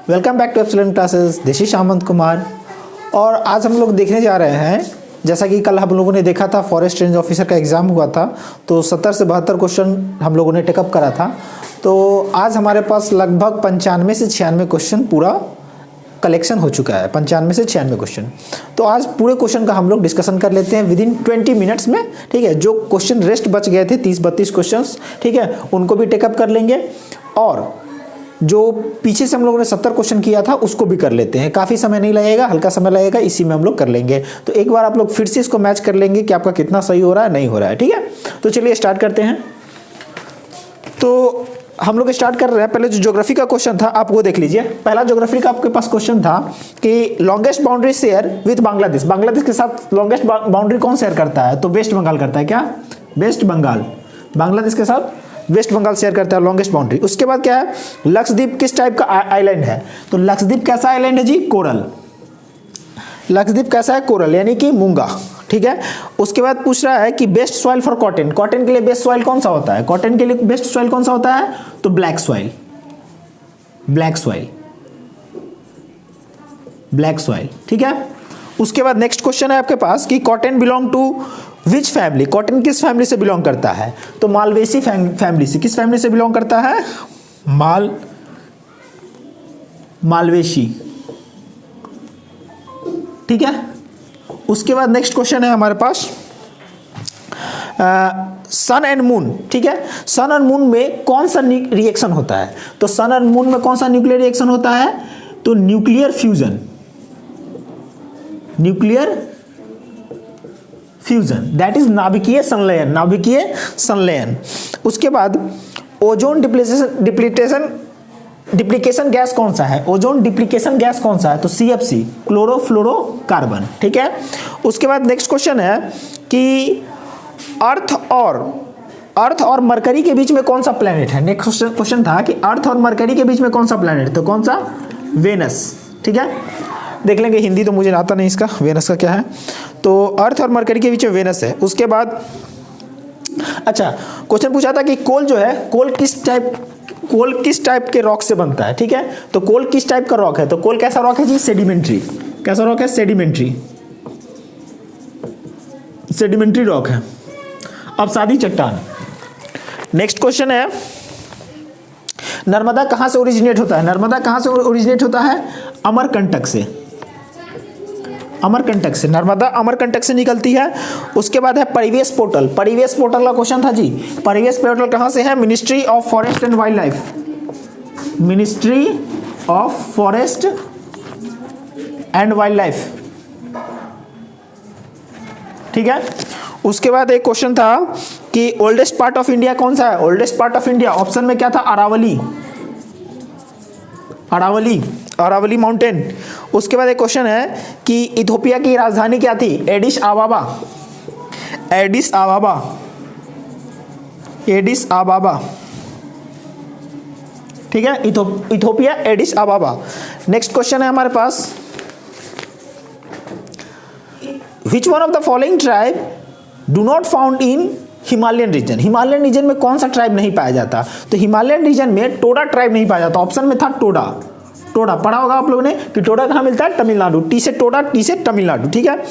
Welcome back to Epsilon classes. This is Samant Kumar और आज हम लोग देखने जा रहे हैं, जैसा कि कल हम लोगों ने देखा था फॉरेस्ट रेंज ऑफिसर का एग्ज़ाम हुआ था तो 70 से 72 क्वेश्चन हम लोगों ने टेकअप करा था। तो आज हमारे पास लगभग 95 से 96 क्वेश्चन पूरा कलेक्शन हो चुका है। 95 से 96 क्वेश्चन। तो आज पूरे क्वेश्चन का हम लोग डिस्कशन कर लेते हैं विद इन 20 मिनट्स में। ठीक है, जो क्वेश्चन रेस्ट बच गए थे 30-32 क्वेश्चन, ठीक है, उनको भी टेकअप कर लेंगे और जो पीछे से हम लोगों ने 70 क्वेश्चन किया था उसको भी कर लेते हैं। काफ़ी समय नहीं लगेगा, हल्का समय लगेगा, इसी में हम लोग कर लेंगे। तो एक बार आप लोग फिर से इसको मैच कर लेंगे कि आपका कितना सही हो रहा है, नहीं हो रहा है। ठीक है, तो चलिए स्टार्ट करते हैं। तो हम लोग स्टार्ट कर रहे हैं। पहले जो ज्योग्राफी का क्वेश्चन था आप वो देख लीजिए। पहला ज्योग्राफी का आपके पास क्वेश्चन था कि longest boundary share with Bangladesh. Bangladesh के साथ लॉन्गेस्ट बाउंड्री कौन शेयर करता है? तो वेस्ट बंगाल करता है। क्या? वेस्ट बंगाल बांग्लादेश के साथ वेस्ट बंगाल शेयर करता है लॉन्गेस्ट बाउंड्री। उसके बाद क्या है? लक्षद्वीप किस टाइप का आइलैंड है? तो लक्षद्वीप कैसा आइलैंड है जी? कोरल। लक्षद्वीप कैसा है? कोरल, यानी कि मूंगा। ठीक है, उसके बाद पूछ रहा है कि best soil for cotton. Cotton के लिए बेस्ट सॉइल कौन सा होता है? कॉटन के लिए बेस्ट सॉइल कौन सा होता है? तो black soil. Black soil, black soil. ठीक है, उसके बाद नेक्स्ट क्वेश्चन है आपके पास कि cotton belong to which family. Cotton किस फैमिली से बिलोंग करता है? तो मालवेसी फैमिली से। किस फैमिली से बिलोंग करता है? मालवेशी। ठीक है, उसके बाद नेक्स्ट क्वेश्चन है हमारे पास सन एंड मून। ठीक है, सन एंड मून में कौन सा रिएक्शन होता है? तो सन एंड मून में कौन सा न्यूक्लियर रिएक्शन होता है? तो nuclear fusion. Nuclear fusion, that is नाभिकीय संलयन। नाभिकीय संलयन। उसके बाद ओजोन डिप्लीकेशन गैस कौन सा है? ओजोन डिप्लीकेशन गैस कौन सा है? तो CFC, क्लोरोफ्लोरोकार्बन। ठीक है, उसके बाद नेक्स्ट क्वेश्चन है कि अर्थ और मरकरी के बीच में कौन सा प्लेनेट है? नेक्स्ट क्वेश्चन था कि अर्थ और मरकरी के बीच में कौन सा प्लेनेट? तो कौन सा? वेनस। ठीक है, देख लेंगे, हिंदी तो मुझे आता नहीं इसका, वेनस का क्या है। तो अर्थ और मरकरी के बीच में वेनस है। उसके बाद अच्छा क्वेश्चन पूछा था कि कोल जो है, कोल किस टाइप के रॉक से बनता है? ठीक है, तो कोल किस टाइप का रॉक है? तो कोल कैसा रॉक है जी? सेडिमेंट्री। कैसा रॉक है? सेडिमेंट्री। सेडिमेंट्री रॉक है। अब सादी चट्टान। नेक्स्ट क्वेश्चन है नर्मदा कहां से ओरिजिनेट होता है? नर्मदा कहां से ओरिजिनेट होता है? अमरकंटक से। अमरकंटक से, नर्मदा अमरकंटक से निकलती है। उसके बाद है परिवेश पोर्टल। परिवेश पोर्टल का क्वेश्चन था जी। परिवेश पोर्टल कहां से है? Ministry of forest and wild life. Ministry of forest and wild life. ठीक है, उसके बाद एक क्वेश्चन था कि ओल्डेस्ट पार्ट ऑफ इंडिया कौन सा है? Oldest part of India option में क्या था? अरावली। अरावली, अरावली माउंटेन। उसके बाद एक क्वेश्चन है कि इथोपिया की राजधानी क्या थी? Addis Ababa. Addis Ababa. Addis Ababa. ठीक है, Ethiopia Addis Ababa. Next question है हमारे पास which one of the following tribe do not found in Himalayan region. Himalayan region में कौन सा ट्राइब नहीं पाया जाता? तो हिमालयन रीजन में टोडा ट्राइब नहीं पाया जाता। ऑप्शन में था टोडा। टोडा पढ़ा होगा आप लोगों ने कि टोडा कहाँ मिलता है? तमिलनाडु। टी से टोडा, टी से तमिलनाडु। ठीक है,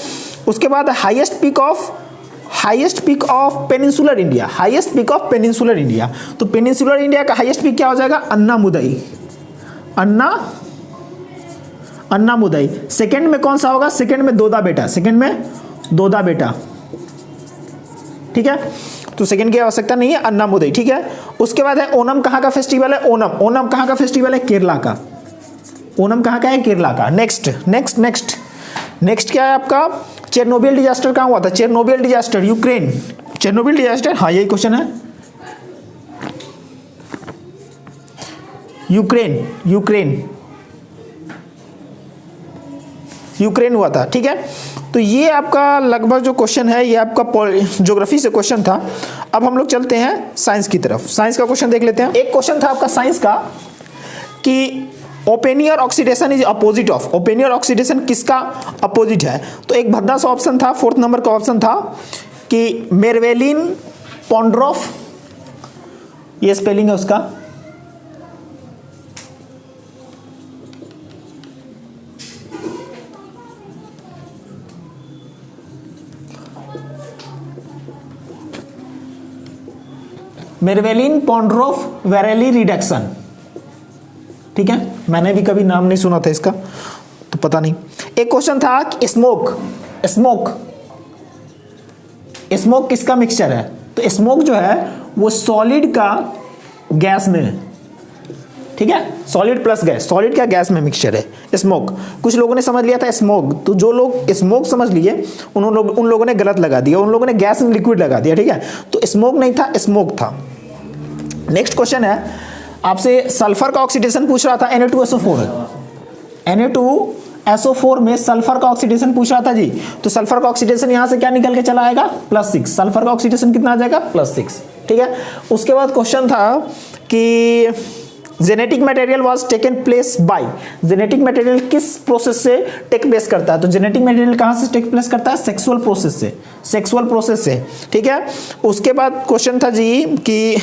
उसके बाद highest peak of peninsular India. Highest peak of peninsular India. तो पेनिनसुलर इंडिया का हाईएस्ट पीक क्या हो जाएगा? अन्नामुदई। अन्नामुदई। सेकंड में कौन सा होगा? सेकंड में दोदा बेटा। सेकंड में दोदा बेटा। ठीक है, तो सेकंड की आवश्यकता नहीं है, अन्नामुदई। ठीक है, उसके बाद है ओनम कहाँ का फेस्टिवल है? ओनम। ओनम कहाँ का फेस्टिवल है? केरला का। ओनम कहाँ का है? केरला का। नेक्स्ट क्या है आपका? चेरनोबिल डिजास्टर कहाँ हुआ था? Chernobyl disaster Ukraine. Chernobyl disaster, हाँ यही क्वेश्चन है। यूक्रेन हुआ था। ठीक है, तो ये आपका लगभग जो क्वेश्चन है ये आपका ज्योग्राफी से क्वेश्चन था। अब हम लोग चलते हैं साइंस की तरफ। साइंस का क्वेश्चन देख लेते हैं। एक क्वेश्चन था आपका साइंस का कि ओपेनियर ऑक्सीडेशन इज अपोजिट ऑफ। ओपेनियर ऑक्सीडेशन किसका अपोजिट है? तो एक भद्दा सा ऑप्शन था, 4th नंबर का ऑप्शन था कि मेरवेलिन पॉन्ड्रोफ, ये स्पेलिंग है उसका, मेरवेलिन पॉन्ड्रोफ वेरेली रिडक्शन, ठीक है, मैंने भी कभी नाम नहीं सुना था इसका तो पता नहीं। एक क्वेश्चन था कि स्मोक स्मोक किसका मिक्सचर है? तो स्मोक जो है वो सॉलिड का गैस में है, ठीक है, सॉलिड प्लस गैस, सॉलिड का गैस में मिक्सचर है स्मोक। कुछ लोगों ने समझ लिया था स्मोक, तो जो लोग स्मोक समझ लिए उन लोगों ने गलत लगा दिया, उन लोगों ने गैस में लिक्विड लगा दिया, ठीक है, तो स्मोक नहीं था, स्मोक था। नेक्स्ट क्वेश्चन है आपसे, सल्फर का ऑक्सीडेशन पूछ रहा था Na2SO4, Na2SO4 में सल्फर का ऑक्सीडेशन पूछ रहा था जी। तो सल्फर का ऑक्सीडेशन यहां से क्या निकल के चला आएगा? +6। सल्फर का ऑक्सीडेशन कितना आ जाएगा? +6, ठीक है। उसके बाद क्वेश्चन था कि genetic material was taken place by, genetic material किस प्रोसेस से टेक प्लेस करता है? तो जेनेटिक मटेरियल कहां से टेक प्लेस करता है? सेक्सुअल प्रोसेस से, सेक्सुअल प्रोसेस से, ठीक है। उसके बाद क्वेश्चन था जी कि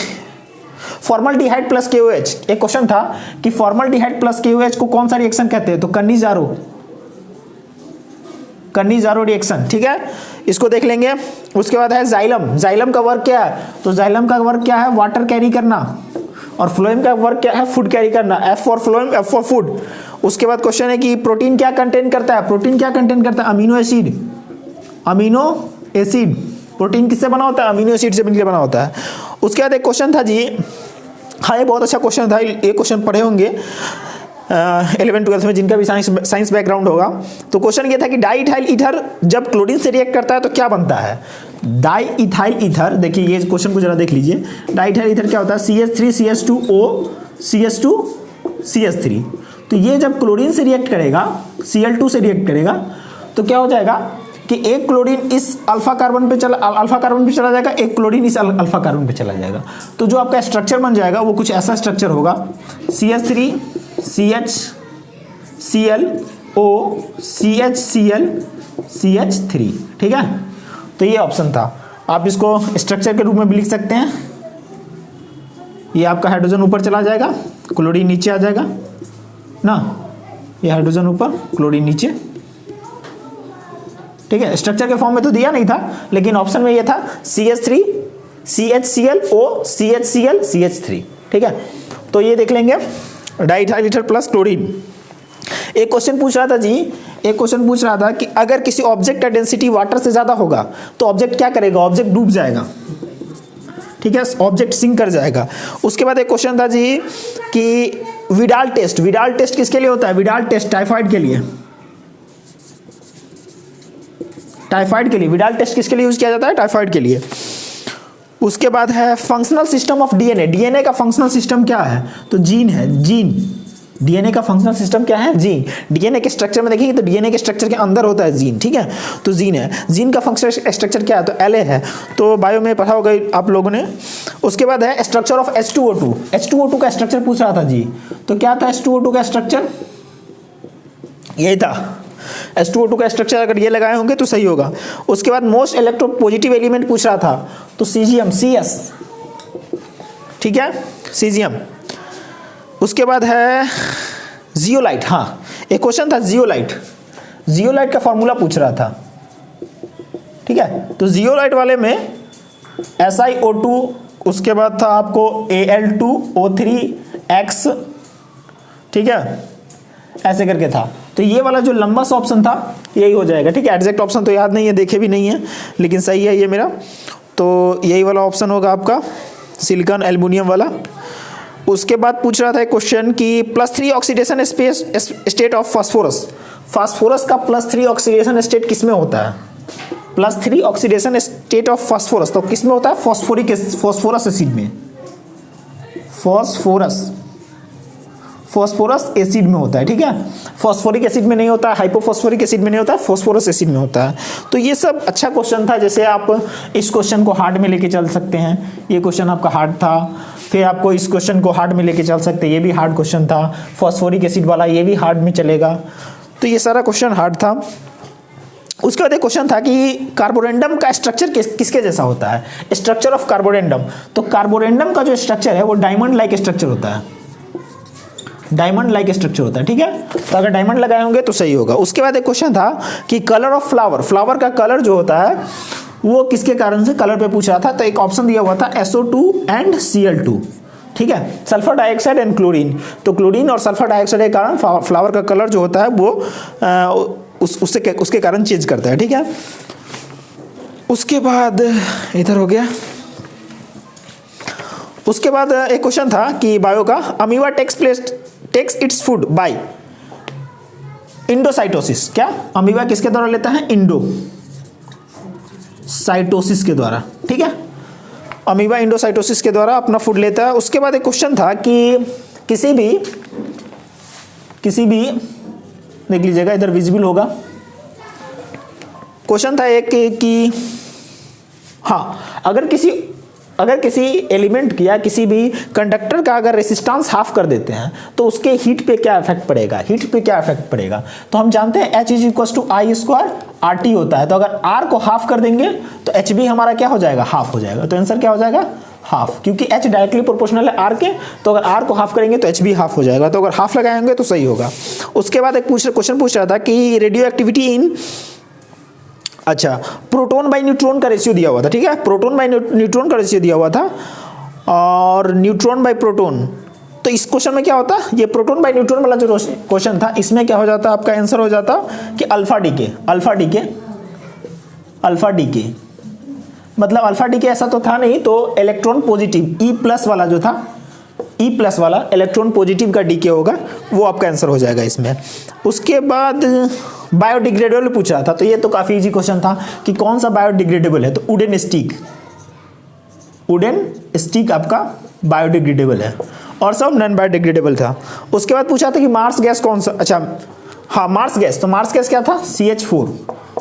फॉर्मल्डिहाइड प्लस KOH, एक क्वेश्चन था कि फॉर्मल्डिहाइड प्लस KOH को कौन सा रिएक्शन कहते हैं? तो कन्नी-ज़ारो रिएक्शन, ठीक है, इसको देख लेंगे। उसके बाद है जाइलम, जाइलम का वर्क क्या है? तो जाइलम का वर्क क्या है? वाटर कैरी करना। और फ्लोएम का वर्क क्या है? फूड कैरी करना। F for phloem, F for food. उसके बाद क्वेश्चन है कि प्रोटीन क्या कंटेन करता है? प्रोटीन क्या कंटेन करता है? Amino acid, amino acid. Protein किससे बना होता है? अमीनो एसिड से मिलकर बना होता है। उसके बाद एक क्वेश्चन था जी, हाँ ये बहुत अच्छा क्वेश्चन था, ये क्वेश्चन पढ़े होंगे 11th-12th में जिनका भी साइंस बैकग्राउंड होगा। तो क्वेश्चन ये था कि डाईइथाइल ईथर जब क्लोरीन से रिएक्ट करता है तो क्या बनता है? डाईइथाइल ईथर, देखिए ये क्वेश्चन को जरा देख लीजिए। डाईइथाइल ईथर क्या होता है? CH3CH2O CH2CH3। तो ये जब क्लोरीन से रिएक्ट करेगा, Cl2 से रिएक्ट करेगा, तो क्या हो जाएगा कि एक क्लोरीन इस अल्फा कार्बन पे चला जाएगा, एक क्लोरीन इस अल्फा कार्बन पे चला जाएगा। तो जो आपका स्ट्रक्चर बन जाएगा वो कुछ ऐसा स्ट्रक्चर होगा, CH3 CHClO CHCl CH3, ठीक है। तो ये ऑप्शन था, आप इसको स्ट्रक्चर के रूप में भी लिख सकते हैं। ये आपका हाइड्रोजन ऊपर चला जाएगा, क्लोरीन नीचे आ जाएगा ना, ये हाइड्रोजन ऊपर क्लोरीन नीचे, ठीक है। स्ट्रक्चर के फॉर्म में तो दिया नहीं था, लेकिन ऑप्शन में ये था CH3 CHClO CHCl CH3, ठीक है। तो ये देख लेंगे डाईइथाइल ईथर प्लस क्लोरीन। एक क्वेश्चन पूछ रहा था कि अगर किसी ऑब्जेक्ट का डेंसिटी वाटर से ज्यादा होगा तो ऑब्जेक्ट क्या करेगा? ऑब्जेक्ट डूब जाएगा, ठीक है, ऑब्जेक्ट सिंक कर जाएगा। उसके बाद एक क्वेश्चन था जी कि विडाल टेस्ट किसके लिए होता है? विडाल टेस्ट टाइफाइड के लिए, विडाल टेस्ट किसके लिए यूज किया जाता है? टाइफाइड के लिए। उसके बाद है फंक्शनल सिस्टम ऑफ डीएनए का फंक्शनल सिस्टम क्या है? तो जीन है, जीन। डीएनए का फंक्शनल सिस्टम क्या है? जीन। डीएनए के स्ट्रक्चर में देखेंगे तो डीएनए के स्ट्रक्चर के अंदर होता है जीन, ठीक है, तो जीन है। जीन का फंक्शनल स्ट्रक्चर क्या है? तो LA है, तो बायो में पढ़ा होगा आप लोगों ने। उसके बाद है स्ट्रक्चर ऑफ H2O2, H2O2 का स्ट्रक्चर पूछ रहा था जी। तो क्या था H2O2 का स्ट्रक्चर? यही था, H2O2 का स्ट्रक्चर अगर ये लगाए होंगे तो सही होगा। उसके बाद मोस्ट इलेक्ट्रोपॉजिटिव एलिमेंट पूछ रहा था, तो सीजियम, CS, ठीक है, सीजियम। उसके बाद है जियोलाइट, हाँ एक क्वेश्चन था जियोलाइट का फॉर्मूला पूछ रहा था, ठीक है। तो जियोलाइट वाले में SiO2, उसके बाद था आपको Al2O3X, ठीक है, ऐसे करके था। तो ये वाला जो लंबा सा ऑप्शन था यही हो जाएगा, ठीक है। एग्जैक्ट ऑप्शन तो याद नहीं है, देखे भी नहीं है, लेकिन सही है ये मेरा। तो यही वाला ऑप्शन होगा आपका, सिलिकॉन एल्युमिनियम वाला। उसके बाद पूछ रहा था एक क्वेश्चन कि +3 oxidation state of phosphorus, phosphorus का +3 ऑक्सीडेशन स्टेट किस में होता है? +3 ऑक्सीडेशन स्टेट ऑफ फास्फोरस तो किस में होता है? फॉस्फोरस एसिड में, फॉस्फोरस एसिड में होता है, ठीक है। फॉस्फोरिक एसिड में नहीं होता, हाइपोफॉस्फोरिक एसिड में नहीं होता, फॉस्फोरस एसिड में होता है। तो ये सब अच्छा क्वेश्चन था, जैसे आप इस क्वेश्चन को हार्ड में लेके चल सकते हैं, ये क्वेश्चन आपका हार्ड था। फिर आपको इस क्वेश्चन को हार्ड में लेके चल सकते हैं, ये भी हार्ड क्वेश्चन था। फॉस्फोरिक एसिड वाला ये भी हार्ड में चलेगा। तो ये सारा क्वेश्चन हार्ड था। उसके बाद एक क्वेश्चन था कि कार्बोरेंडम का स्ट्रक्चर किसके जैसा होता है? Structure of Carborundum. तो कार्बोरेंडम का जो स्ट्रक्चर है वो डायमंड लाइक स्ट्रक्चर होता है, डायमंड लाइक स्ट्रक्चर होता है, ठीक है। तो अगर डायमंड लगाए होंगे तो सही होगा। उसके बाद एक क्वेश्चन था कि कलर ऑफ फ्लावर, फ्लावर का कलर जो होता है वो किसके कारण से कलर पे पूछ रहा था, तो एक ऑप्शन दिया हुआ था SO2 एंड Cl2, ठीक है, सल्फर डाइऑक्साइड एंड क्लोरीन। तो क्लोरीन और सल्फर डाइऑक्साइड के कारण फ्लावर का कलर जो होता है वो उसके कारण चेंज करता है, ठीक है। उसके बाद इधर हो गया। उसके बाद एक क्वेश्चन था कि बायो का, amoeba takes its food by endocytosis. क्या अमीबा किसके द्वारा लेता है, इंडोसाइटोसिस के द्वारा, ठीक है, अमीबा इंडोसाइटोसिस के द्वारा अपना फूड लेता है। उसके बाद एक क्वेश्चन था कि किसी भी देख लीजिएगा, इधर विजिबल होगा, क्वेश्चन था एक कि हाँ, अगर किसी एलिमेंट या किसी भी कंडक्टर का अगर रेसिस्टेंस हाफ कर देते हैं तो उसके हीट पे क्या इफेक्ट पड़ेगा, तो हम जानते हैं H = I² RT होता है। तो अगर R को हाफ कर देंगे तो H भी हमारा क्या हो जाएगा, हाफ हो जाएगा। तो आंसर क्या हो जाएगा, हाफ, क्योंकि H डायरेक्टली प्रोपोर्शनल है R के, तो अगर R को हाफ करेंगे तो H भी हाफ हो जाएगा। तो अगर हाफ लगाएंगे तो सही होगा। उसके बाद एक क्वेश्चन पूछ रहा था कि रेडियो एक्टिविटी इन, अच्छा, प्रोटॉन बाई न्यूट्रॉन का रेशियो दिया हुआ था, ठीक है, प्रोटॉन बाई न्यूट्रॉन का रेशियो दिया हुआ था और न्यूट्रॉन बाई प्रोटॉन। तो इस क्वेश्चन में क्या होता, ये प्रोटॉन बाई न्यूट्रॉन वाला जो क्वेश्चन था, इसमें क्या हो जाता, आपका आंसर हो जाता कि अल्फा डीके, मतलब अल्फा डीके ऐसा तो था नहीं, तो इलेक्ट्रॉन पॉजिटिव E+ वाला जो था, E+ वाला इलेक्ट्रॉन पॉजिटिव का डीके होगा, वो आपका आंसर हो जाएगा इसमें। उसके बाद बायोडिग्रेडेबल पूछ रहा था, तो ये तो काफी इजी क्वेश्चन था कि कौन सा बायोडिग्रेडेबल है, तो वुडन स्टिक आपका बायोडिग्रेडेबल है और सब नॉन बायोडिग्रेडेबल था। उसके बाद पूछा था कि मार्स गैस कौन सा, अच्छा हाँ, मार्स गैस, तो मार्स गैस क्या था, CH4,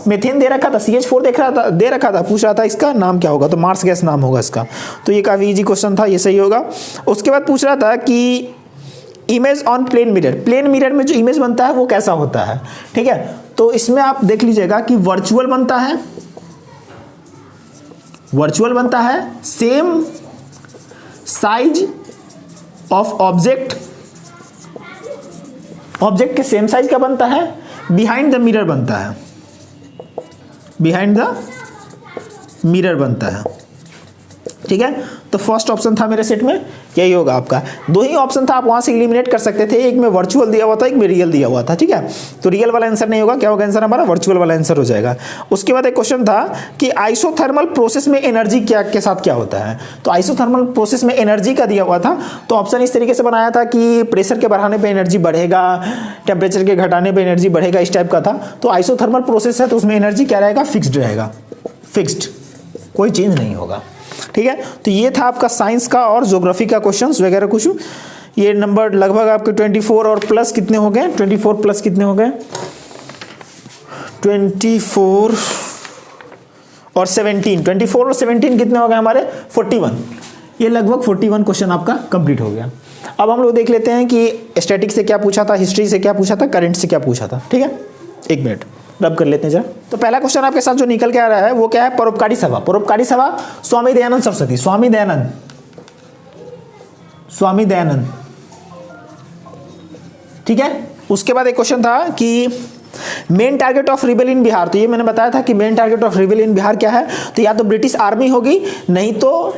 मीथेन दे रखा था, CH4 दे रखा था, पूछ रहा था इसका नाम क्या होगा, तो मार्स गैस नाम होगा इसका। तो ये काफी इजी क्वेश्चन था, ये सही होगा। उसके बाद पूछ रहा था कि इमेज ऑन प्लेन मिरर में जो इमेज बनता है वो कैसा होता है, ठीक है। तो इसमें आप देख लीजिएगा कि वर्चुअल बनता है, सेम साइज ऑफ ऑब्जेक्ट के सेम साइज का बनता है, बिहाइंड द मिरर बनता है, ठीक है। तो फर्स्ट ऑप्शन था मेरे सेट में, यही होगा आपका। दो ही ऑप्शन था, आप वहां से एलिमिनेट कर सकते थे, एक में वर्चुअल दिया हुआ था, एक में रियल दिया हुआ था, ठीक है। तो रियल वाला आंसर नहीं होगा, क्या होगा आंसर हमारा, वर्चुअल वाला आंसर हो जाएगा। उसके बाद एक क्वेश्चन था कि आइसोथर्मल प्रोसेस में एनर्जी के साथ क्या होता है, तो आइसोथर्मल प्रोसेस में एनर्जी का दिया हुआ था। तो ऑप्शन इस तरीके से बनाया था कि प्रेशर के बढ़ाने पर एनर्जी बढ़ेगा, टेम्परेचर के घटाने पर एनर्जी बढ़ेगा, इस टाइप का था। तो आइसोथर्मल प्रोसेस है तो उसमें एनर्जी क्या रहेगा, फिक्स्ड रहेगा, कोई चेंज नहीं होगा, ठीक है। तो ये था आपका साइंस का और ज्योग्राफी का क्वेश्चंस वगैरह कुछ। ये नंबर लगभग आपके 24 और प्लस कितने हो गए, 24 प्लस कितने हो गए, 24 और 17 कितने हो गए हमारे, 41। ये लगभग 41 क्वेश्चन आपका कंप्लीट हो गया। अब हम लोग देख लेते हैं कि स्टैटिक से क्या पूछा था, हिस्ट्री से क्या पूछा था, करंट से क्या पूछा था, ठीक है। एक मिनट रब कर लेते हैं जरा। तो पहला क्वेश्चन आपके साथ जो निकल के आ रहा है वो क्या है, परोपकारी सभा, स्वामी दयानंद सरस्वती, स्वामी दयानंद, ठीक है। उसके बाद एक क्वेश्चन था कि मेन टारगेट ऑफ रिबेल इन बिहार, तो ये मैंने बताया था कि मेन टारगेट ऑफ रिबेल इन बिहार क्या है, तो या तो ब्रिटिश आर्मी होगी, नहीं तो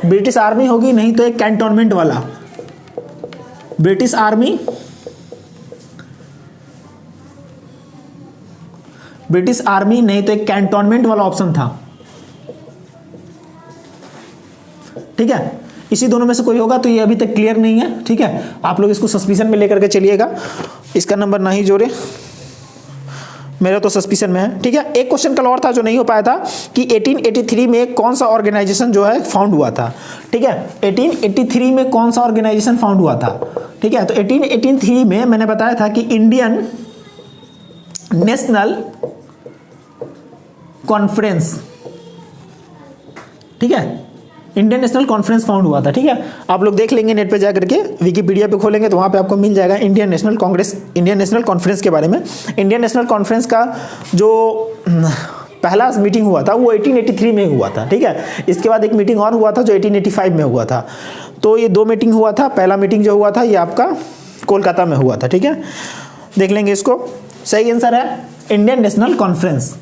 एक कैंटोनमेंट वाला, ब्रिटिश आर्मी नहीं तो एक कैंटोनमेंट वाला ऑप्शन था, ठीक है। इसी दोनों में से कोई होगा, तो ये अभी तक क्लियर नहीं है, ठीक है। आप लोग इसको सस्पिशन में लेकर के चलिएगा, इसका नंबर ना ही जोड़े, मेरा तो सस्पिशन में है, ठीक है। एक क्वेश्चन कल और था जो नहीं हो पाया था कि 1883 में कौन सा ऑर्गेनाइजेशन जो है फाउंड हुआ था, ठीक है। 1883 में कौन सा ऑर्गेनाइजेशन फाउंड हुआ था, ठीक है। तो 1883 में मैंने बताया था कि इंडियन नेशनल कॉन्फ्रेंस, ठीक है, इंडियन नेशनल कॉन्फ्रेंस फाउंड हुआ था, ठीक है। आप लोग देख लेंगे नेट पे जाकर के, विकिपीडिया पे खोलेंगे तो वहाँ पे आपको मिल जाएगा इंडियन नेशनल कॉन्फ्रेंस के बारे में। इंडियन नेशनल कॉन्फ्रेंस का जो पहला मीटिंग हुआ था वो 1883 में हुआ था, ठीक है। इसके बाद एक मीटिंग और हुआ था जो 1885 में हुआ था। तो ये दो मीटिंग हुआ था, पहला मीटिंग जो हुआ था ये आपका कोलकाता में हुआ था, ठीक है। देख लेंगे इसको, सही आंसर है इंडियन नेशनल कॉन्फ्रेंस।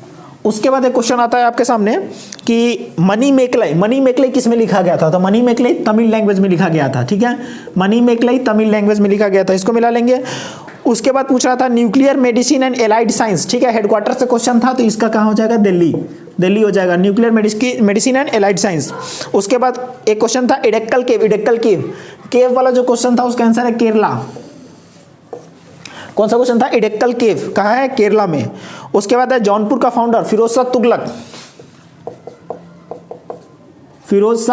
उसके बाद एक क्वेश्चन आता है आपके सामने कि मनी मेकलाई किस में लिखा गया था? तो मनी मेकलाई तमिल लैंग्वेज में लिखा गया था, ठीक है, मनी मेकलाई तमिल लैंग्वेज में लिखा गया था, इसको मिला लेंगे। उसके बाद पूछ रहा था nuclear medicine and allied science, ठीक है, हेडक्वार्टर से क्वेश्चन था, तो इसका कहाँ हो जाएगा? दिल्ली हो जाएगा, nuclear medicine and allied science. उसके बाद एक क्वेश्चन था इडक्कल केव वाला जो क्वेश्चन था उसका आंसर है केरला। कौन सा क्वेश्चन था? इडक्कल केव कहाँ है? केरला में। उसके बाद है जौनपुर का फाउंडर फिरोज शाह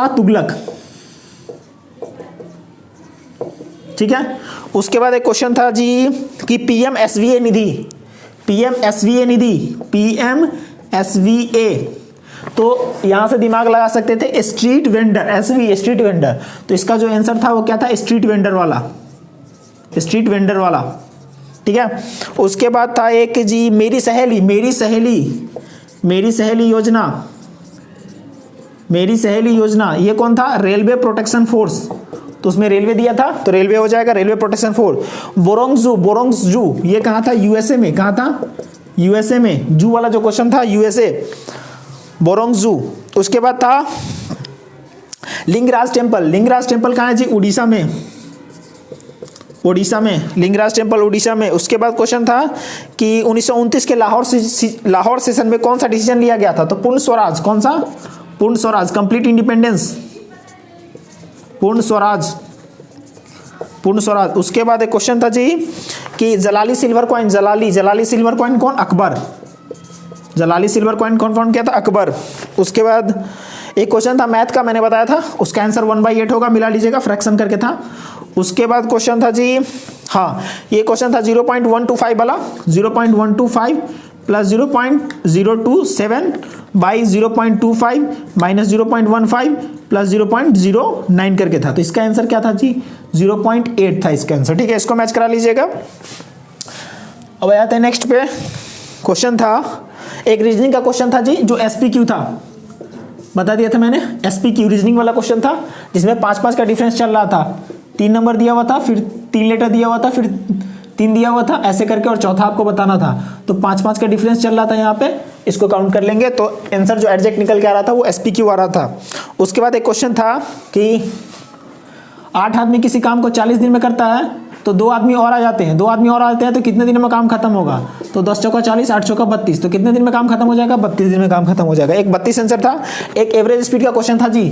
तुगलक, ठीक है। उसके बाद एक क्वेश्चन था जी कि पीएमएसवीए निधि, तो यहां से दिमाग लगा सकते थे स्ट्रीट वेंडर, तो इसका जो आंसर था वो क्या था? स्ट्रीट वेंडर वाला, ठीक है। उसके बाद था एक जी मेरी सहेली योजना, ये कौन था? रेलवे प्रोटेक्शन फोर्स, तो उसमें रेलवे दिया था तो रेलवे हो जाएगा, रेलवे प्रोटेक्शन फोर्स। बोरोंग जू ये कहाँ था? यूएसए में। कहाँ था? यूएसए में। जू वाला जो क्वेश्चन था यूएसए, बोरोंग जू। उसके बाद था लिंगराज टेम्पल कहाँ है जी? उड़ीसा में, लिंगराज टेम्पल उड़ीसा में। उसके बाद क्वेश्चन था कि 1929 के लाहौर सेशन में कौन सा डिसीजन लिया गया था? तो पूर्ण स्वराज, कौन सा? पूर्ण स्वराज, कंप्लीट इंडिपेंडेंस, पूर्ण स्वराज। उसके बाद एक क्वेश्चन था जी कि जलाली सिल्वर कॉइन कौन? अकबर। जलाली सिल्वर कॉइन कौन किया था? अकबर। उसके बाद एक क्वेश्चन था मैथ का, मैंने बताया था, उसका आंसर 1/8 होगा, मिला लीजिएगा, फ्रैक्शन करके था। उसके बाद क्वेश्चन था जी, हाँ ये क्वेश्चन था 0.125 वाला, 0.125 प्लस 0.027 बाई 0.25 माइनस 0.15 प्लस 0.09 करके था, तो इसका आंसर क्या था जी? 0.8 था इसका आंसर, ठीक है, इसको मैच करा लीजिएगा। अब आते हैं नेक्स्ट पे। क्वेश्चन था एक रीजनिंग का क्वेश्चन था जी, जो एसपीक्यू था, बता दिया था मैंने, एसपीक्यू रीजनिंग वाला क्वेश्चन था, जिसमें 5-5 का डिफरेंस चल रहा था, 3 नंबर दिया हुआ था, फिर 3 लेटर दिया हुआ था, फिर 3 दिया हुआ था, ऐसे करके, और चौथा आपको बताना था। तो 5-5 का डिफरेंस चल रहा था यहाँ पे, इसको काउंट कर लेंगे, तो आंसर जो एग्जैक्ट निकल के आ रहा था वो एसपीक्यू आ रहा था। उसके बाद एक क्वेश्चन था कि 8 आदमी किसी काम को 40 दिन में करता है, तो 2 आदमी और आ जाते हैं, तो कितने दिन में काम खत्म होगा? तो 10 चौका 40, 8 चौका 32, तो कितने दिन में काम खत्म हो जाएगा? 32 दिन में काम खत्म हो जाएगा। एक 32 आंसर था। एक एवरेज स्पीड का क्वेश्चन था जी,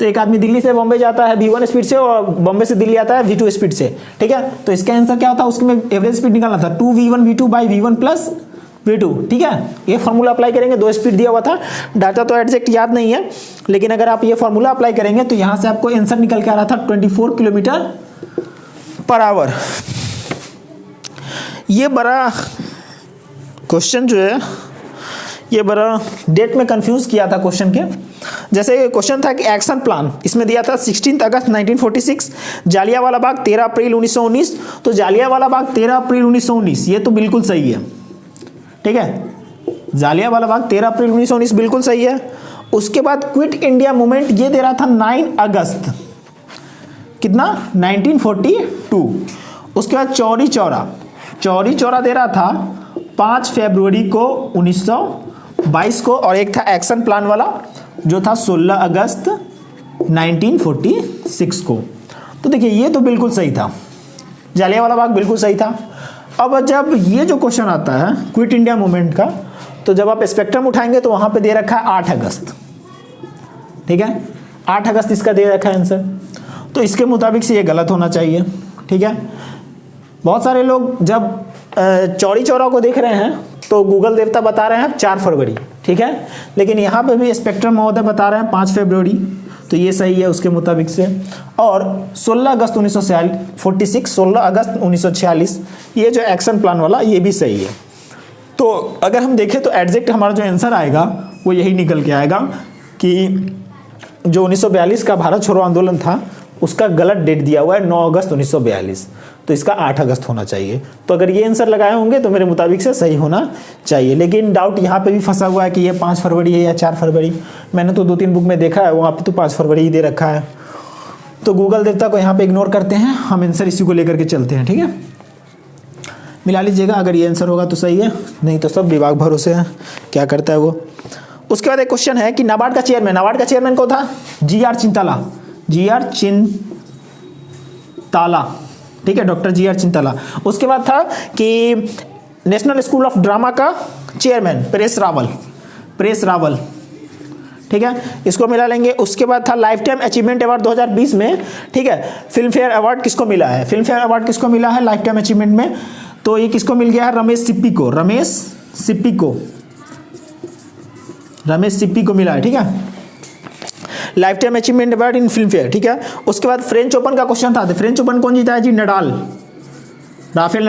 तो एक आदमी दिल्ली से बॉम्बे जाता है V1 स्पीड से, और बॉम्बे से दिल्ली आता है V2 स्पीड से, ठीक है, तो इसका आंसर क्या होता है? उसमें एवरेज स्पीड निकालना था 2v1 v2 by v1 plus v2, ठीक है। ये फॉर्मूला अप्लाई करेंगे, 2 स्पीड दिया हुआ था, डाटा तो एग्जैक्ट याद नहीं है, लेकिन अगर आप ये फॉर्मूला अप्लाई करेंगे तो यहाँ से आपको आंसर निकल के आ रहा था 24 किलोमीटर पर आवर। ये बड़ा क्वेश्चन जो है, ये बड़ा डेट में कंफ्यूज किया था क्वेश्चन के। जैसे क्वेश्चन था कि एक्शन प्लान, इसमें दिया था 16 अगस्त 1946, जालियांवाला बाग 13 अप्रैल 1919, तो जालियांवाला बाग 13 अप्रैल 1919 ये तो बिल्कुल सही है, ठीक है, जालियांवाला बाग 13 अप्रैल 1919 बिल्कुल सही है। उसके बाद क्विट इंडिया मूवमेंट ये दे रहा था 9 अगस्त कितना? 1942। उसके बाद चौरी चौरा दे रहा था 5 फरवरी को 1922 को, और एक था एक्शन प्लान वाला जो था 16 अगस्त 1946 को। तो देखिए ये तो बिल्कुल सही था, जालियांवाला बाग बिल्कुल सही था। अब जब ये जो क्वेश्चन आता है क्विट इंडिया मूवमेंट का, तो जब आप स्पेक्ट्रम उठाएंगे तो वहां पे दे रखा है 8 अगस्त, ठीक है, 8 अगस्त इसका दे रखा है आंसर, तो इसके मुताबिक से ये गलत होना चाहिए, ठीक है। बहुत सारे लोग जब चौरी चौरा को देख रहे हैं तो गूगल देवता बता रहे हैं 4 फरवरी, ठीक है, लेकिन यहाँ पे भी स्पेक्ट्रम महोदय बता रहे हैं 5 फरवरी, तो ये सही है उसके मुताबिक से। और 16 अगस्त 1946, 16 अगस्त 1946 ये जो एक्शन प्लान वाला ये भी सही है। तो अगर हम देखें तो एग्जैक्ट हमारा जो आंसर आएगा वो यही निकल के आएगा कि जो 1942 का भारत छोड़ो आंदोलन था उसका गलत डेट दिया हुआ है 9 अगस्त 1942, तो इसका 8 अगस्त होना चाहिए। तो अगर ये आंसर लगाए होंगे तो मेरे मुताबिक से सही होना चाहिए, लेकिन डाउट यहाँ पे भी फंसा हुआ है कि ये 5 फरवरी है या 4 फरवरी। मैंने तो 2-3 बुक में देखा है वहाँ पे तो 5 फरवरी ही दे रखा है, तो गूगल देवता को यहाँ पे इग्नोर करते हैं, हम आंसर इसी को लेकर के चलते हैं, ठीक है। मिला लीजिएगा, अगर ये आंसर होगा तो सही है, नहीं तो सब विभाग भरोसे है क्या करता है वो। उसके बाद एक क्वेश्चन है कि नाबार्ड का चेयरमैन कौन था? जी.आर. चिंताला, ठीक है, डॉक्टर जी.आर. चिंताला। उसके बाद था कि नेशनल स्कूल ऑफ ड्रामा का चेयरमैन परेश रावल, ठीक है, इसको मिला लेंगे। उसके बाद था लाइफ टाइम अचीवमेंट अवार्ड 2020 में, ठीक है, फिल्म फेयर अवार्ड किसको मिला है लाइफ टाइम अचीवमेंट में? तो ये किसको मिल गया है? रमेश सिप्पी को मिला है, ठीक है, life time achievement award in film fair, ठीक है। उसके बाद फ्रेंच ओपन का क्वेश्चन था, फ्रेंच ओपन कौन जीता है जी? राफेल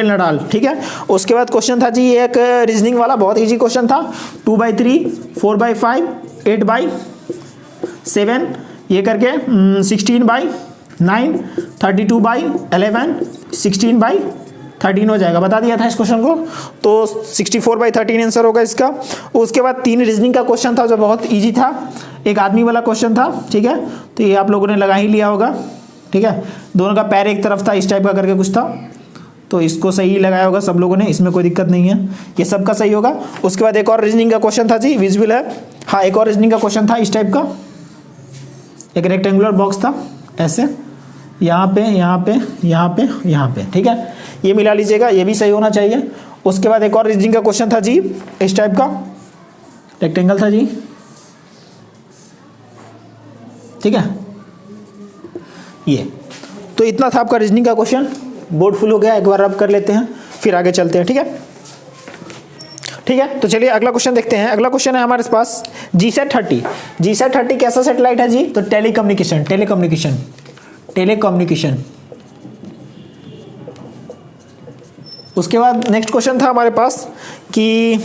नडाल, ठीक है। उसके बाद क्वेश्चन था जी एक रीजनिंग वाला, बहुत इजी क्वेश्चन था, 2/3, 4/5, 8/7 ये करके 16/9, 32/11, 16/13 हो जाएगा, बता दिया था इस क्वेश्चन को, तो 64/13 आंसर होगा इसका। उसके बाद 3 रीजनिंग का क्वेश्चन था जो बहुत इजी था, एक आदमी वाला क्वेश्चन था, ठीक है, तो ये आप लोगों ने लगा ही लिया होगा, ठीक है, दोनों का पैर एक तरफ था, इस टाइप का करके कुछ था, तो इसको सही लगाया होगा सब लोगों ने, इसमें कोई दिक्कत नहीं है, ये सबका सही होगा। उसके बाद एक और रीजनिंग का क्वेश्चन था जी, विजुअल है, हाँ एक और रीजनिंग का क्वेश्चन था इस टाइप का, एक रेक्टेंगुलर बॉक्स था ऐसे, यहाँ पे, ठीक है, ये मिला लीजिएगा, ये भी सही होना चाहिए। उसके बाद एक और रीजनिंग का क्वेश्चन था जी इस टाइप का, रेक्टेंगल था जी, ठीक है, ये तो इतना था आपका रीजनिंग का क्वेश्चन। बोर्ड फुल हो गया, एक बार रब कर लेते हैं फिर आगे चलते हैं, ठीक है। तो चलिए अगला क्वेश्चन देखते हैं। अगला क्वेश्चन है हमारे पास जीसैट 30 कैसा सैटेलाइट है जी? तो टेलीकम्युनिकेशन। उसके बाद नेक्स्ट क्वेश्चन था हमारे पास कि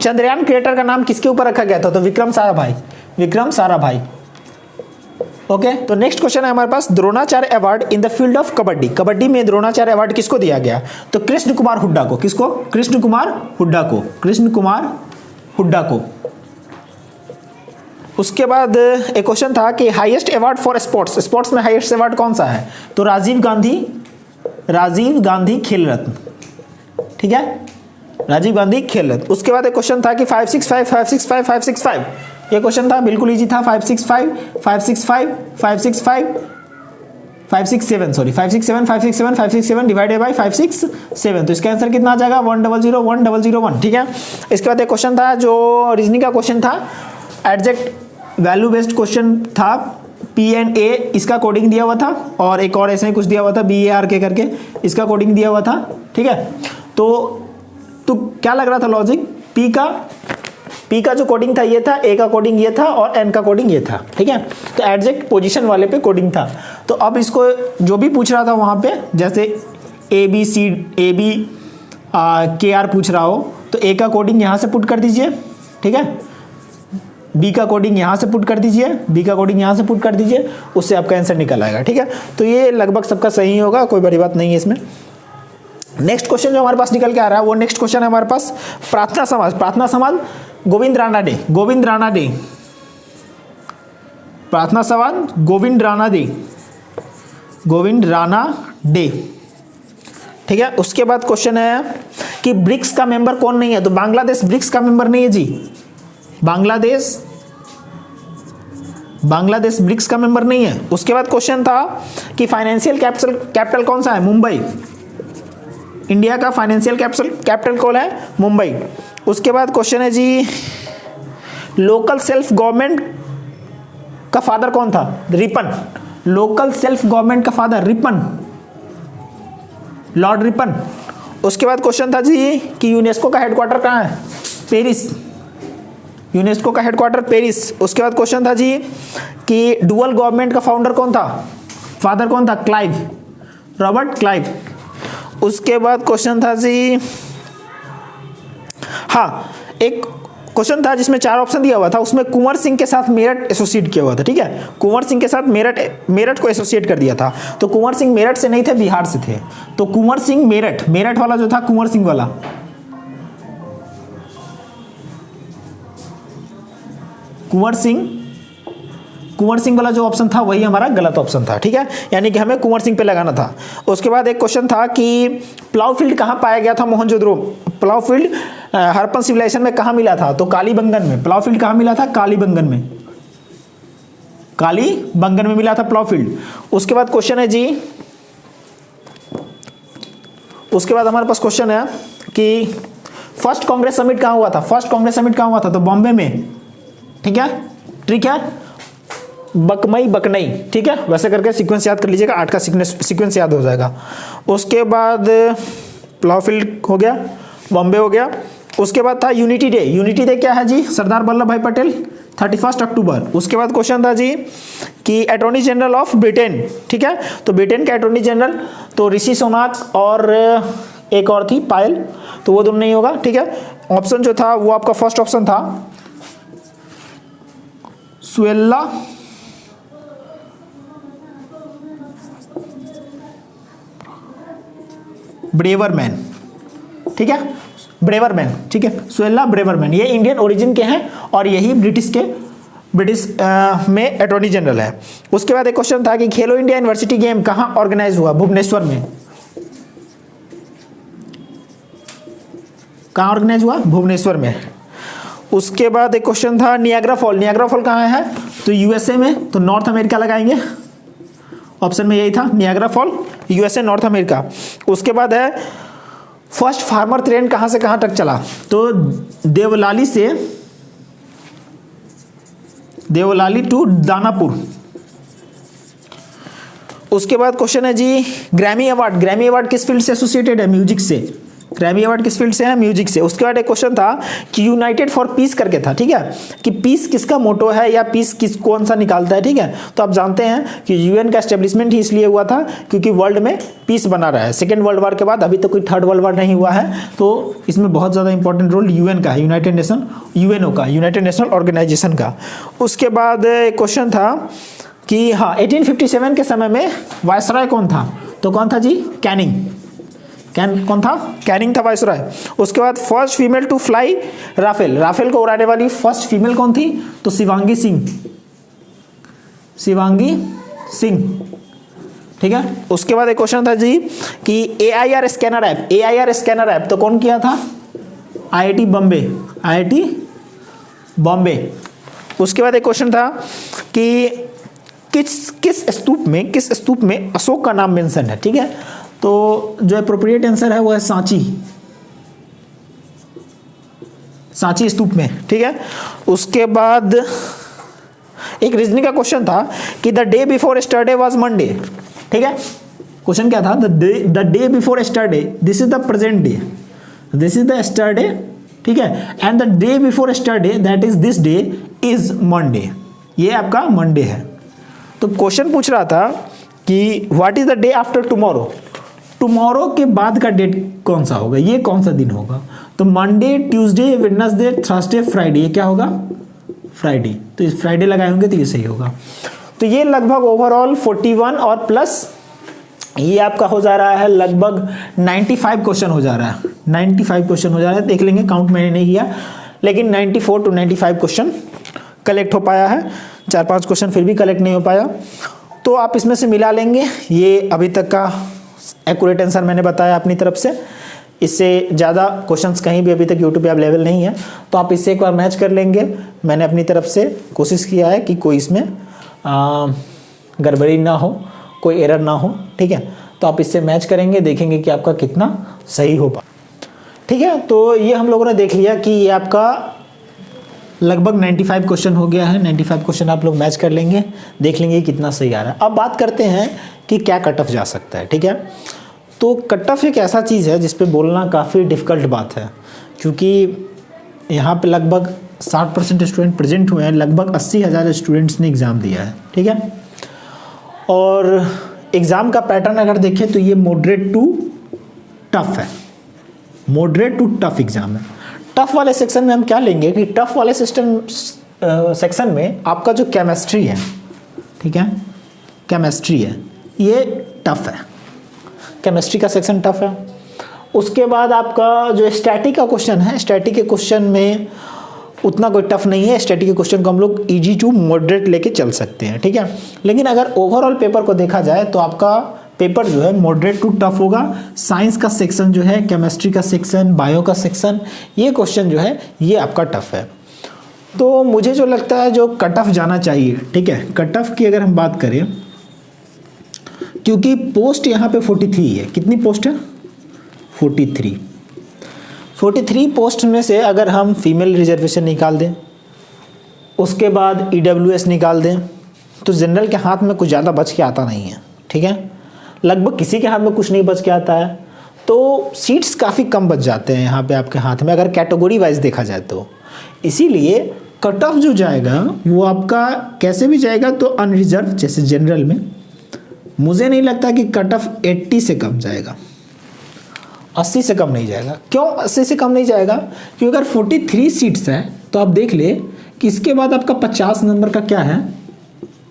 चंद्रयान क्रिएटर का नाम किसके ऊपर रखा गया था? तो विक्रम साराभाई। ओके, तो नेक्स्ट क्वेश्चन है हमारे पास Dronacharya award in the field of kabaddi में द्रोणाचार्य अवार्ड किसको दिया गया? तो कृष्ण कुमार हुड्डा को। किसको? कृष्ण कुमार हुड्डा को। उसके बाद एक क्वेश्चन था कि हाईएस्ट अवार्ड फॉर स्पोर्ट्स में हाईएस्ट अवार्ड कौन सा है? तो राजीव गांधी खेल रत्न, ठीक है, राजीव गांधी खेल रत्न। उसके बाद एक क्वेश्चन था कि 565 ये क्वेश्चन था, बिल्कुल इजी था, 567 डिवाइडेड बाय 567, तो इसका आंसर कितना आ जाएगा? 100,101, ठीक है। इसके बाद एक क्वेश्चन था जो रीजनिंग का क्वेश्चन था, एडजेक्ट वैल्यू बेस्ड क्वेश्चन था, P&A इसका कोडिंग दिया हुआ था, और एक और ऐसे ही कुछ दिया हुआ था BARK करके, इसका कोडिंग दिया हुआ था, ठीक है। तो क्या लग रहा था लॉजिक? P का जो कोडिंग था ये था, A का कोडिंग ये था, और N का कोडिंग ये था, ठीक है। तो एडजेक्ट पोजीशन वाले पे कोडिंग था। तो अब इसको जो भी पूछ रहा था वहाँ पे, जैसे ABKR पूछ रहा हो, तो A का कोडिंग यहाँ से पुट कर दीजिए, ठीक है, B का कोडिंग यहाँ से पुट कर दीजिए, उससे आपका आंसर निकल आएगा, ठीक है। तो ये लगभग सबका सही होगा, कोई बड़ी बात नहीं है इसमें। नेक्स्ट क्वेश्चन जो हमारे पास निकल के आ रहा है वो नेक्स्ट क्वेश्चन है हमारे पास प्रार्थना समाज गोविंद राणा डे, ठीक है। उसके बाद क्वेश्चन है कि ब्रिक्स का मेंबर कौन नहीं है? तो बांग्लादेश ब्रिक्स का मेंबर नहीं है जी, बांग्लादेश ब्रिक्स का मेंबर नहीं है। उसके बाद क्वेश्चन था कि फाइनेंशियल कैपिटल कौन सा है? मुंबई, इंडिया का फाइनेंशियल कैपिटल कौन है? मुंबई। उसके बाद क्वेश्चन है जी लोकल सेल्फ गवर्नमेंट का फादर कौन था? रिपन, लोकल सेल्फ गवर्नमेंट का फादर रिपन, लॉर्ड रिपन। उसके बाद क्वेश्चन था जी कि यूनेस्को का हेडक्वार्टर कहाँ है? पेरिस, यूनेस्को का हेडक्वार्टर पेरिस। उसके बाद क्वेश्चन था जी कि डुअल गवर्नमेंट का फाउंडर कौन था? फादर कौन था? Robert Clive. उसके बाद क्वेश्चन था जी, हाँ एक क्वेश्चन था जिसमें 4 ऑप्शन दिया हुआ था, उसमें कुंवर सिंह के साथ मेरठ एसोसिएट किया हुआ था, ठीक है, कुंवर सिंह के साथ मेरठ को एसोसिएट कर दिया था। तो कुंवर सिंह मेरठ से नहीं थे, बिहार से थे। तो कुंवर सिंह मेरठ वाला जो था, कुंवर सिंह वाला, कुंवर सिंह वाला जो ऑप्शन था वही हमारा गलत ऑप्शन था, ठीक है, यानी कि हमें कुंवर सिंह पे लगाना था। उसके बाद एक क्वेश्चन था कि प्लाउ फील्ड कहाँ पाया गया था Mohenjodaro, plough field Harappan civilisation में कहाँ मिला था, तो कालीबंगन में। प्लाउ फील्ड कहाँ मिला था, कालीबंगन में, कालीबंगन में मिला था प्लाउ फील्ड। उसके बाद क्वेश्चन है जी, उसके बाद हमारे पास क्वेश्चन है कि फर्स्ट कांग्रेस समिट कहाँ हुआ था, फर्स्ट कांग्रेस समिट कहाँ हुआ था, तो बॉम्बे में, ठीक है, ठीक है, बकमई बकनई, ठीक है, वैसे करके सीक्वेंस याद कर लीजिएगा, 8 का सीक्वेंस याद हो जाएगा। उसके बाद प्लाउ फील्ड हो गया, बॉम्बे हो गया। उसके बाद था यूनिटी डे, यूनिटी डे क्या है जी, सरदार वल्लभ भाई पटेल, 31 अक्टूबर। उसके बाद क्वेश्चन था जी कि अटॉर्नी जनरल ऑफ ब्रिटेन, ठीक है, तो ब्रिटेन के अटॉर्नी जनरल तो ऋषि सोनाक और एक और थी पायल, तो वो दोनों नहीं होगा, ठीक है। ऑप्शन जो था वो आपका फर्स्ट ऑप्शन था सुएल्ला ब्रेवरमैन, ठीक है, ब्रेवरमैन, ठीक है, सुएल्ला ब्रेवरमैन, ये इंडियन ओरिजिन के हैं और यही ब्रिटिश में अटॉर्नी जनरल है। उसके बाद एक क्वेश्चन था कि खेलो इंडिया यूनिवर्सिटी गेम कहाँ ऑर्गेनाइज हुआ, भुवनेश्वर में, कहाँ ऑर्गेनाइज हुआ, भुवनेश्वर में। उसके बाद एक क्वेश्चन था नियाग्रा फॉल, नियाग्रा फॉल कहाँ है, तो यूएसए में, तो नॉर्थ अमेरिका लगाएंगे, ऑप्शन में यही था Niagara fall, USA north America. उसके बाद है फर्स्ट फार्मर ट्रेन कहाँ से कहाँ तक चला, तो देवलाली टू दानापुर। उसके बाद क्वेश्चन है जी ग्रैमी अवार्ड, ग्रैमी अवार्ड किस फील्ड से एसोसिएटेड है, म्यूजिक से, ग्रैमी अवार्ड किस फील्ड से है, म्यूजिक से। उसके बाद एक क्वेश्चन था कि यूनाइटेड फॉर पीस करके था, ठीक है, कि पीस किसका मोटो है या पीस कौन सा निकालता है, ठीक है, तो आप जानते हैं कि यूएन का एस्टेब्लिशमेंट ही इसलिए हुआ था क्योंकि वर्ल्ड में पीस बना रहा है। सेकेंड वर्ल्ड वॉर के बाद अभी तक कोई थर्ड वर्ल्ड वॉर नहीं हुआ है, तो इसमें बहुत ज़्यादा इंपॉर्टेंट रोल यूएन का है, यूनाइटेड नेशन, यूएनओ का, यूनाइटेड नेशनल ऑर्गेनाइजेशन का। उसके बाद एक क्वेश्चन था कि हाँ 1857 के समय में वायसराय कौन था, तो कौन था जी, कैनिंग, कौन था, कैनिंग था वायसराय। उसके बाद first female to fly Rafale, Rafale को उड़ाने वाली फर्स्ट फीमेल कौन थी, तो शिवांगी सिंह, शिवांगी सिंह, ठीक है। उसके बाद एक क्वेश्चन था जी कि AIR scanner app, AIR scanner app तो कौन किया था, IIT बॉम्बे, IIT बॉम्बे। उसके बाद एक क्वेश्चन था कि किस स्तूप में अशोक का नाम मेंशन है, ठीक है, तो जो एप्रोप्रिएट आंसर है वो है सांची, सांची स्तूप में, ठीक है। उसके बाद एक रीजनिंग का क्वेश्चन था कि the day before yesterday was Monday, ठीक है, क्वेश्चन क्या था, the day before yesterday, this is the present day, this is the yesterday, ठीक है, and the day before yesterday that is this day is Monday, ये आपका Monday है। तो क्वेश्चन पूछ रहा था कि what is the day after tomorrow, tomorrow के बाद का डेट कौन सा होगा, ये कौन सा दिन होगा, तो Monday, Tuesday, Wednesday, Thursday, Friday, ये क्या होगा, फ्राइडे, तो इस फ्राइडे लगाए होंगे तो ये सही होगा। तो ये लगभग ओवरऑल 41 और प्लस ये आपका हो जा रहा है लगभग 95 क्वेश्चन हो जा रहा है, 95 क्वेश्चन हो जा रहा है, देख लेंगे, काउंट मैंने नहीं किया, लेकिन 94 to 95 क्वेश्चन कलेक्ट हो पाया है, 4-5 क्वेश्चन फिर भी कलेक्ट नहीं हो पाया, तो आप इसमें से मिला लेंगे। ये अभी तक का एक्यूरेट आंसर मैंने बताया अपनी तरफ से, इससे ज़्यादा क्वेश्चंस कहीं भी अभी तक यूट्यूब पे अवेलेबल नहीं है, तो आप इससे एक बार मैच कर लेंगे। मैंने अपनी तरफ से कोशिश किया है कि कोई इसमें गड़बड़ी ना हो, कोई एरर ना हो, ठीक है, तो आप इससे मैच करेंगे, देखेंगे कि आपका कितना सही हो पा, ठीक है। तो ये हम लोगों ने देख लिया कि ये आपका लगभग 95 क्वेश्चन हो गया है, 95 क्वेश्चन आप लोग मैच कर लेंगे, देख लेंगे कितना सही आ रहा है। अब बात करते हैं कि क्या कट ऑफ जा सकता है, ठीक है। तो कट ऑफ एक ऐसा चीज़ है जिस पे बोलना काफ़ी डिफ़िकल्ट बात है, क्योंकि यहाँ पे लगभग 60% स्टूडेंट प्रेजेंट हुए हैं, लगभग 80,000 स्टूडेंट्स ने एग्ज़ाम दिया है, ठीक है। और एग्ज़ाम का पैटर्न अगर देखें तो ये मॉडरेट टू टफ है, मॉडरेट टू टफ एग्ज़ाम है। टफ वाले सेक्शन में हम क्या लेंगे कि टफ वाले सेक्शन में आपका जो केमिस्ट्री है, ठीक है, केमिस्ट्री है, ये टफ है, केमिस्ट्री का सेक्शन टफ है। उसके बाद आपका जो स्टैटिक का क्वेश्चन है, स्टैटिक के क्वेश्चन में उतना कोई टफ नहीं है, स्टैटिक के क्वेश्चन को हम लोग इजी टू मॉडरेट लेके चल सकते हैं, ठीक है। लेकिन अगर ओवरऑल पेपर को देखा जाए तो आपका पेपर जो है मॉडरेट टू टफ होगा। साइंस का सेक्शन जो है, केमिस्ट्री का सेक्शन, बायो का सेक्शन, ये क्वेश्चन जो है ये आपका टफ है। तो मुझे जो लगता है जो कट ऑफ जाना चाहिए, ठीक है, कट ऑफ की अगर हम बात करें, क्योंकि पोस्ट यहाँ पे 43 है, कितनी पोस्ट है 43 पोस्ट में से अगर हम फीमेल रिजर्वेशन निकाल दें, उसके बाद EWS निकाल दें, तो जनरल के हाथ में कुछ ज़्यादा बच के आता नहीं है, ठीक है, लगभग किसी के हाथ में कुछ नहीं बच के आता है। तो सीट्स काफ़ी कम बच जाते हैं यहाँ पे आपके हाथ में अगर कैटेगरी वाइज देखा जाए तो। इसीलिए कट ऑफ जो जाएगा वो आपका कैसे भी जाएगा तो अनरिजर्व, जैसे जनरल में मुझे नहीं लगता कि कट ऑफ 80 से कम जाएगा, 80 से कम नहीं जाएगा। क्यों 80 से कम नहीं जाएगा? क्योंकि अगर 43 सीट्स हैं तो आप देख ले कि इसके बाद आपका 50 नंबर का क्या है,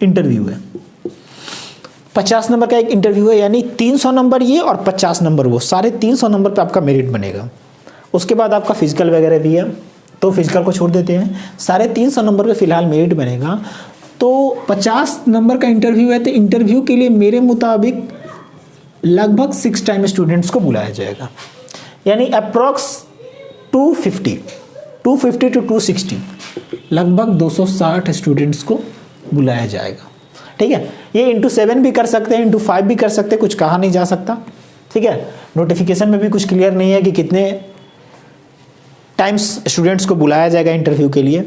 इंटरव्यू है। 50 नंबर का एक इंटरव्यू है, यानी 300 नंबर ये और 50 नंबर वो, सारे 300 नंबर पे आपका मेरिट बनेगा। उसके बाद आपका फिजिकल वगैरह भी है, तो फिजिकल को छोड़ देते हैं, सारे 300 नंबर पे फिलहाल मेरिट बनेगा। तो 50 नंबर का इंटरव्यू है, तो इंटरव्यू के लिए मेरे मुताबिक लगभग 6 टाइम स्टूडेंट्स को बुलाया जाएगा, यानी अप्रॉक्स 250 टू 260, लगभग 260 स्टूडेंट्स को बुलाया जाएगा, ठीक है। ये इंटू 7 भी कर सकते हैं, इंटू 5 भी कर सकते हैं, कुछ कहा नहीं जा सकता, ठीक है। नोटिफिकेशन में भी कुछ क्लियर नहीं है कि कितने टाइम्स स्टूडेंट्स को बुलाया जाएगा इंटरव्यू के लिए।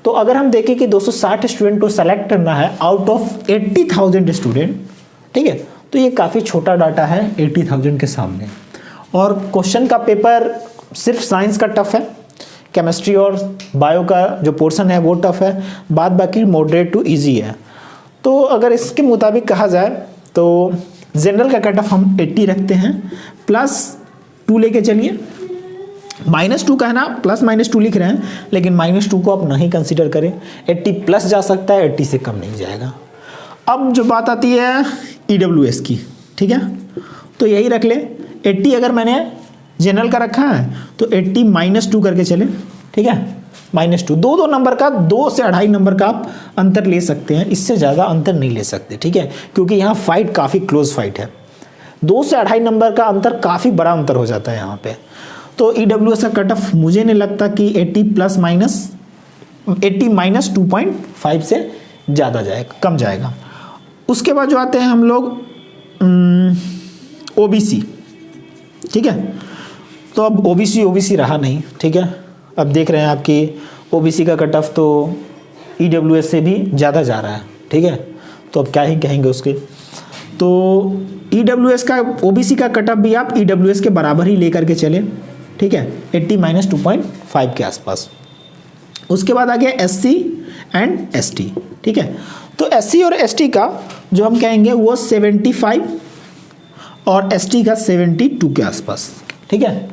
तो अगर हम देखें कि 260 स्टूडेंट को सेलेक्ट करना है आउट ऑफ 80,000 स्टूडेंट, ठीक है, तो ये काफ़ी छोटा डाटा है 80,000 के सामने। और क्वेश्चन का पेपर सिर्फ साइंस का टफ है, केमिस्ट्री और बायो का जो पोर्शन है वो टफ है, बाद बाकी मॉडरेट टू इजी है। तो अगर इसके मुताबिक कहा जाए तो जनरल का कट ऑफ हम 80 रखते हैं, +2 लेके चलिए, -2 का है ना, +-2 लिख रहे हैं, लेकिन -2 को आप नहीं कंसीडर करें, 80 प्लस जा सकता है, 80 से कम नहीं जाएगा। अब जो बात आती है EWS की, ठीक है, तो यही रख ले, 80 अगर मैंने जनरल का रखा है तो 80 -2 करके चले, ठीक है, -2, दो नंबर का, 2 से 2.5 नंबर का आप अंतर ले सकते हैं, इससे ज़्यादा अंतर नहीं ले सकते, ठीक है, क्योंकि यहाँ फाइट काफ़ी क्लोज फाइट है, 2 से 2.5 नंबर का अंतर काफ़ी बड़ा अंतर हो जाता है यहाँ पे। तो EWS का कट ऑफ मुझे नहीं लगता कि 80 -2.5 से ज़्यादा जाएगा, कम जाएगा। उसके बाद जो आते हैं हम लोग OBC, ठीक है, तो अब OBC रहा नहीं, ठीक है, अब देख रहे हैं आपकी OBC का कट ऑफ तो EWS से भी ज़्यादा जा रहा है, ठीक है, तो अब क्या ही कहेंगे उसके। तो EWS का OBC का कट ऑफ भी आप EWS के बराबर ही लेकर के चले, ठीक है, 80 -2.5 के आसपास। उसके बाद आ गया SC एंड ST, ठीक है, तो SC और ST का जो हम कहेंगे वो 75 और ST का 72 के आसपास, ठीक है,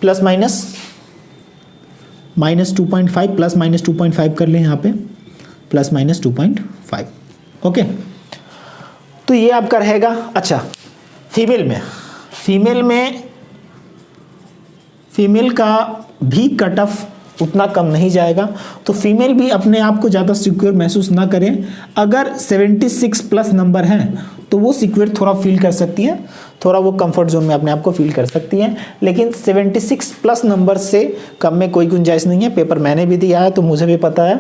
±-2.5 ±2.5 कर लें यहाँ पे, ±2.5, ओके। तो ये आपका रहेगा। अच्छा, फीमेल का भी कट ऑफ उतना कम नहीं जाएगा, तो फीमेल भी अपने आप को ज़्यादा सिक्योर महसूस ना करें। अगर 76 प्लस नंबर हैं तो वो सिक्योर थोड़ा फील कर सकती है, थोड़ा वो कंफर्ट जोन में अपने आप को फील कर सकती हैं, लेकिन 76 प्लस नंबर से कम में कोई गुंजाइश नहीं है। पेपर मैंने भी दिया है तो मुझे भी पता है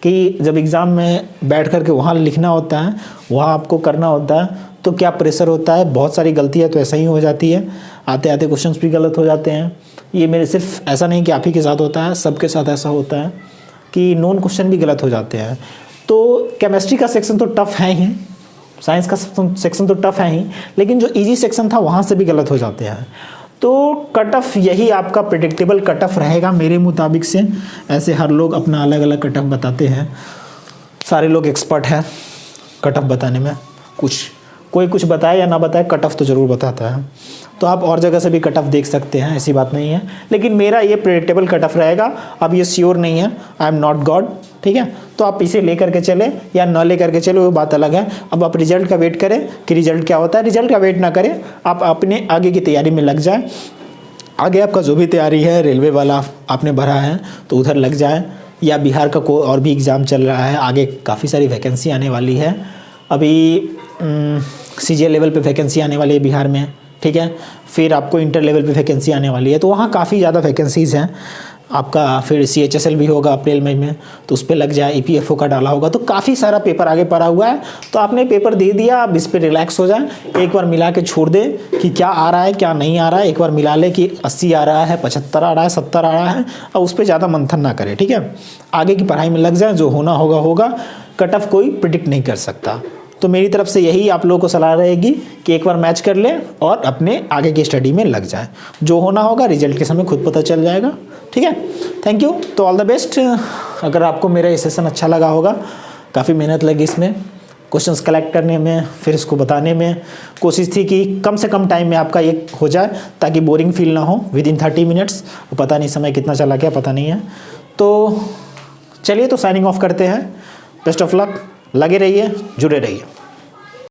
कि जब एग्ज़ाम में बैठ कर के वहाँ लिखना होता है, वहाँ आपको करना होता है, तो क्या प्रेशर होता है, बहुत सारी गलतियाँ तो ऐसा ही हो जाती है, आते आते क्वेश्चंस भी गलत हो जाते हैं। ये मेरे सिर्फ ऐसा नहीं कि आप ही के साथ होता है, सबके साथ ऐसा होता है कि नॉन क्वेश्चन भी गलत हो जाते हैं। तो केमिस्ट्री का सेक्शन तो टफ है ही, साइंस का सेक्शन तो टफ है ही, लेकिन जो इजी सेक्शन था वहाँ से भी गलत हो जाते हैं। तो कट ऑफ यही आपका प्रेडिक्टेबल कट ऑफ रहेगा मेरे मुताबिक से। ऐसे हर लोग अपना अलग अलग कट ऑफ बताते हैं, सारे लोग एक्सपर्ट हैं कट ऑफ बताने में, कोई कुछ बताए या ना बताए कट ऑफ तो ज़रूर बताता है। तो आप और जगह से भी कट ऑफ देख सकते हैं, ऐसी बात नहीं है, लेकिन मेरा ये प्रेडिक्टेबल कट ऑफ रहेगा। अब ये श्योर नहीं है, आई एम नॉट गॉड, ठीक है, तो आप इसे लेकर के चले या न लेकर के चले वो बात अलग है। अब आप रिजल्ट का वेट करें कि रिजल्ट क्या होता है, रिजल्ट का वेट ना करें, आप अपने आगे की तैयारी में लग जाए। आगे आपका जो भी तैयारी है, रेलवे वाला आपने भरा है तो उधर लग जाए, या बिहार का कोई और भी एग्ज़ाम चल रहा है, आगे काफ़ी सारी वैकेंसी आने वाली है। अभी CGL लेवल पे वैकेंसी आने वाली है बिहार में, ठीक है। फिर आपको इंटर लेवल पे वैकेंसी आने वाली है, तो वहाँ काफ़ी ज़्यादा वैकेंसीज़ हैं आपका। फिर CHSL भी होगा अप्रैल मई में, तो उस पर लग जाए। EPFO का डाला होगा, तो काफ़ी सारा पेपर आगे पड़ा हुआ है। तो आपने पेपर दे दिया, अब इस पर रिलैक्स हो जाए, एक बार मिला के छोड़ दे कि क्या आ रहा है क्या नहीं आ रहा है। एक बार मिला ले कि 80 आ रहा है, 75 आ रहा है, 70 आ रहा है, और उस पर ज़्यादा मंथन ना करे, ठीक है। आगे की पढ़ाई में लग जाए, जो होना होगा होगा। कट ऑफ कोई प्रिडिक्ट नहीं कर सकता। तो मेरी तरफ से यही आप लोगों को सलाह रहेगी कि एक बार मैच कर लें और अपने आगे की स्टडी में लग जाए। जो होना होगा रिजल्ट के समय खुद पता चल जाएगा, ठीक है। थैंक यू, तो ऑल द बेस्ट। अगर आपको मेरा ये सेशन अच्छा लगा होगा, काफ़ी मेहनत लगी इसमें, क्वेश्चंस कलेक्ट करने में, फिर इसको बताने में। कोशिश थी कि कम से कम टाइम में आपका ये हो जाए, ताकि बोरिंग फील ना हो। विदिन 30 मिनट्स, पता नहीं समय कितना चला गया, पता नहीं है। तो चलिए, तो साइनिंग ऑफ करते हैं। बेस्ट ऑफ लक, लगे रहिए, जुड़े रहिए।